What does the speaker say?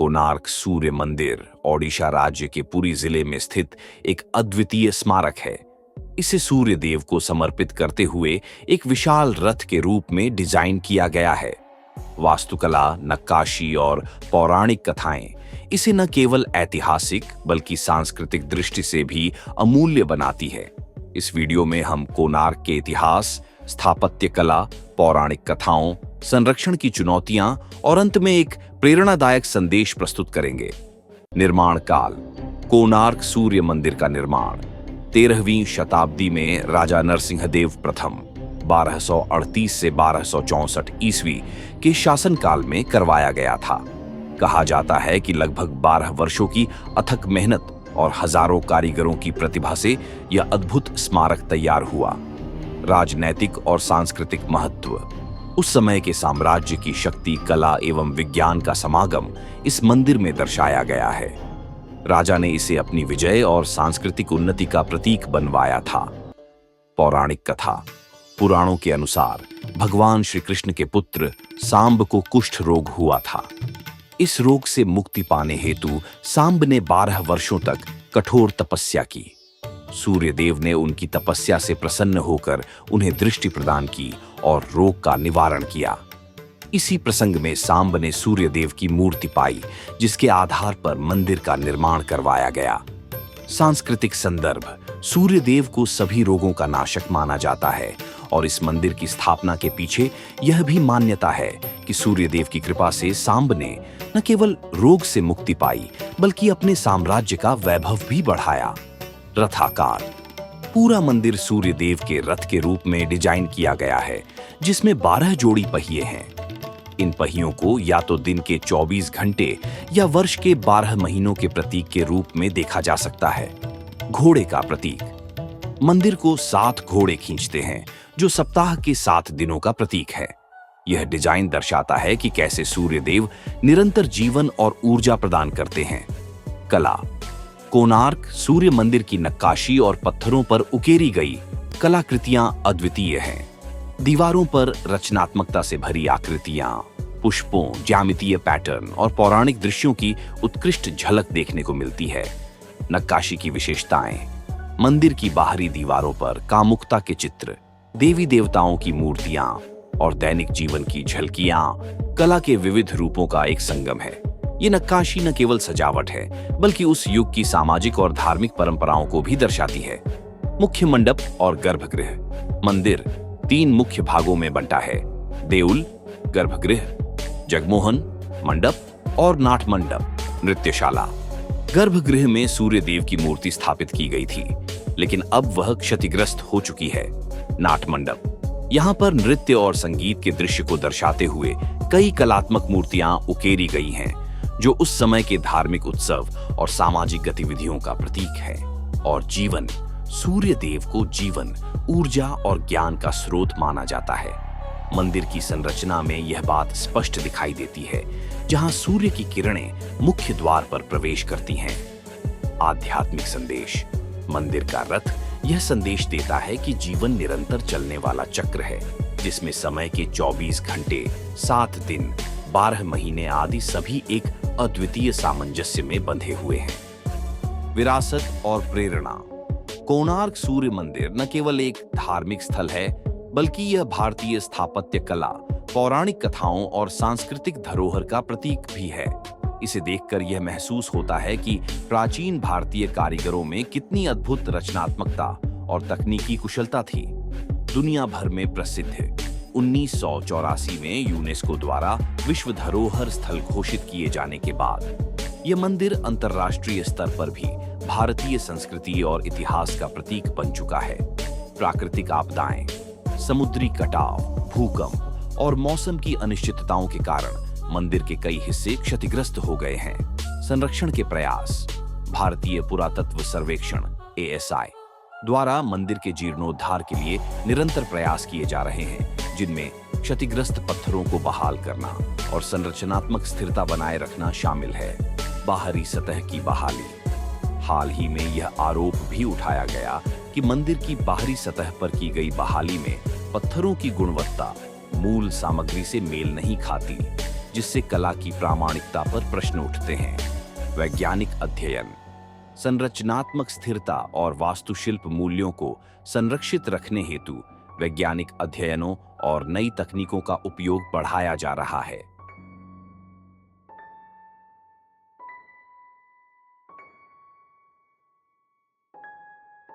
कोणार्क सूर्य मंदिर ओडिशा राज्य के पुरी जिले में स्थित एक अद्वितीय स्मारक है। इसे सूर्य देव को समर्पित करते हुए एक विशाल रथ के रूप में डिजाइन किया गया है। वास्तुकला, नक्काशी और पौराणिक कथाएं इसे न केवल ऐतिहासिक बल्कि सांस्कृतिक दृष्टि से भी अमूल्य बनाती है। इस वीडियो में हम कोणार्क के इतिहास, स्थापत्य कला, पौराणिक कथाओं, संरक्षण की चुनौतियां और अंत में एक प्रेरणादायक संदेश प्रस्तुत करेंगे। निर्माण काल। कोणार्क सूर्य मंदिर का निर्माण 13वीं शताब्दी में राजा नरसिंहदेव प्रथम 1238 से 1264 ईस्वी के शासनकाल में करवाया गया था। कहा जाता है कि लगभग 12 वर्षों की अथक मेहनत और हजारों कारीगरों की प्रतिभा से यह अद्भुत स्मारक तैयार हुआ। राजनैतिक और सांस्कृतिक महत्व। उस समय के साम्राज्य की शक्ति, कला एवं विज्ञान का समागम इस मंदिर में दर्शाया गया है। राजा ने इसे अपनी विजय और सांस्कृतिक उन्नति का प्रतीक बनवाया था। पौराणिक कथा। पुराणों के अनुसार भगवान श्री कृष्ण के पुत्र सांब को कुष्ठ रोग हुआ था। इस रोग से मुक्ति पाने हेतु सांब ने 12 वर्षों तक कठोर तपस्या की। सूर्य देव ने उनकी तपस्या से प्रसन्न होकर उन्हें दृष्टि प्रदान की और रोग का निवारण किया। इसी प्रसंग में सांब ने सूर्य देव की मूर्ति पाई, जिसके आधार पर मंदिर का निर्माण करवाया गया। सांस्कृतिक संदर्भ। सूर्य देव को सभी रोगों का नाशक माना जाता है और इस मंदिर की स्थापना के पीछे यह भी मान्यता है कि सूर्य देव की कृपा से सांब ने न केवल रोग से मुक्ति पाई बल्कि अपने साम्राज्य का वैभव भी बढ़ाया। रथाकार। पूरा मंदिर सूर्य देव के रथ के रूप में डिजाइन किया गया है, जिसमें 12 जोड़ी पहिए हैं। इन पहियों को या तो दिन के 24 घंटे या वर्ष के 12 महीनों के प्रतीक के रूप में देखा जा सकता है। घोड़े का प्रतीक। मंदिर को 7 घोड़े खींचते हैं, जो सप्ताह के 7 दिनों का प्रतीक है। यह डिजाइन दर्शाता है कि कैसे सूर्य देव निरंतर जीवन और ऊर्जा प्रदान करते हैं। कला। कोणार्क सूर्य मंदिर की नक्काशी और पत्थरों पर उकेरी गई कलाकृतियां अद्वितीय हैं। दीवारों पर रचनात्मकता से भरी आकृतियां, पुष्पों, ज्यामितीय पैटर्न और पौराणिक दृश्यों की उत्कृष्ट झलक देखने को मिलती है। नक्काशी की विशेषताएं। मंदिर की बाहरी दीवारों पर कामुकता के चित्र, देवी देवताओं की मूर्तियां और दैनिक जीवन की झलकियां कला के विविध रूपों का एक संगम है। ये नक्काशी न केवल सजावट है बल्कि उस युग की सामाजिक और धार्मिक परंपराओं को भी दर्शाती है। मुख्य मंडप और गर्भगृह। मंदिर 3 मुख्य भागों में बंटा है: देउल, गर्भगृह, जगमोहन मंडप और नाट मंडप, नृत्यशाला। गर्भगृह में सूर्य देव की मूर्ति स्थापित की गई थी, लेकिन अब वह क्षतिग्रस्त हो चुकी है। नाट मंडप। यहाँ पर नृत्य और संगीत के दृश्य को दर्शाते हुए कई कलात्मक मूर्तियां उकेरी गई हैं, जो उस समय के धार्मिक उत्सव और सामाजिक गतिविधियों का प्रतीक है। और जीवन। सूर्य देव को जीवन, ऊर्जा और ज्ञान का स्रोत माना जाता है। मंदिर की संरचना में यह बात स्पष्ट दिखाई देती है, जहां सूर्य की किरणें मुख्य द्वार पर प्रवेश करती हैं। आध्यात्मिक संदेश। मंदिर का रथ यह संदेश देता है कि जीवन निरंतर चलने वाला चक्र है, जिसमें समय के 24 घंटे, 7 दिन, 12 महीने आदि सभी एक अद्वितीय सामंजस्य में बंधे हुए हैं। विरासत और प्रेरणा। कोणार्क सूर्य मंदिर न केवल एक धार्मिक स्थल है, बल्कि यह भारतीय स्थापत्य कला, पौराणिक कथाओं और सांस्कृतिक धरोहर का प्रतीक भी है। इसे देखकर यह महसूस होता है कि प्राचीन भारतीय कारीगरों में कितनी अद्भुत रचनात्मकता और तकनीकी कुशलता थी। दुनिया भर में प्रसिद्ध। 1984 में यूनेस्को द्वारा विश्व धरोहर स्थल घोषित किए जाने के बाद यह मंदिर अंतर्राष्ट्रीय स्तर पर भी भारतीय संस्कृति और इतिहास का प्रतीक बन चुका है। प्राकृतिक आपदाएं। समुद्री कटाव, भूकंप और मौसम की अनिश्चितताओं के कारण मंदिर के कई हिस्से क्षतिग्रस्त हो गए हैं। संरक्षण के प्रयास। भारतीय पुरातत्व सर्वेक्षण ASI द्वारा मंदिर के जीर्णोद्धार के लिए निरंतर प्रयास किए जा रहे हैं, जिनमें क्षतिग्रस्त पत्थरों को बहाल करना और संरचनात्मक स्थिरता बनाए रखना शामिल है। बाहरी सतह की बहाली। हाल ही में यह आरोप भी उठाया गया कि मंदिर की बाहरी सतह पर की गई बहाली में पत्थरों की गुणवत्ता मूल सामग्री से मेल नहीं खाती। जिससे कला की प्रामाणिकता पर प्रश्न उठते हैं। वैज्ञानिक अध्ययन संरचनात्मक स्थिरता और वास्तुशिल्प मूल्यों को संरक्षित रखने हेतु वैज्ञानिक अध्ययनों और नई तकनीकों का उपयोग बढ़ाया जा रहा है।